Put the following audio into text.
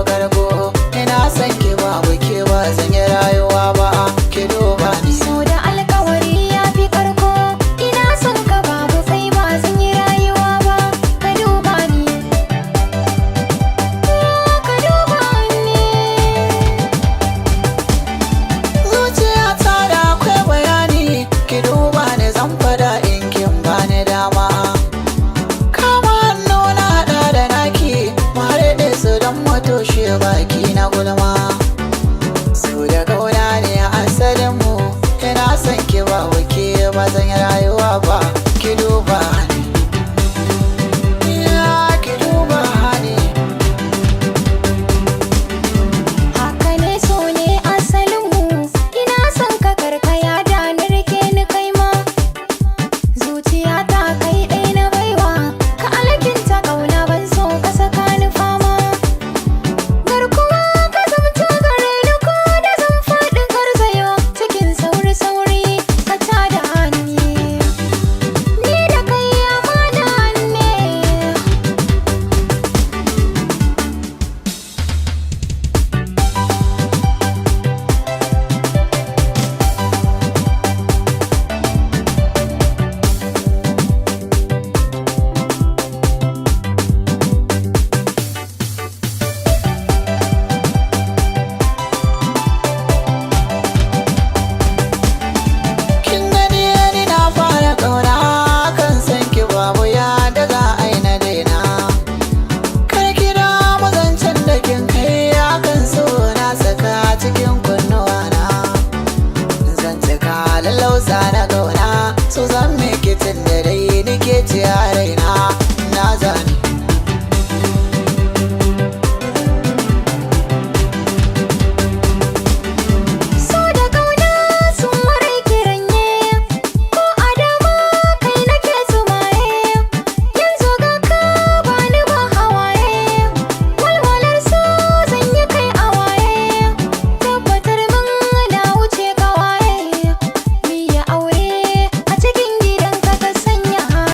karko. Ina son ki babu ke ba zan yi rayuwa ba, ki duba ni. So da alkawari ya fi karko, ina son ka babu kai ba zan yi rayuwa ba, ka duba ni, ka duba ni. Zuciyata da akwai bayani, ki duba ni zan fada in kin bani dama. Kama hannu na haɗa da naki, mu harɗe su don mu toshe baki na gulma. Su da kauna ne asalin mu, ina son ki ba ke ba zan yi rayuwa ba, ki duba ni.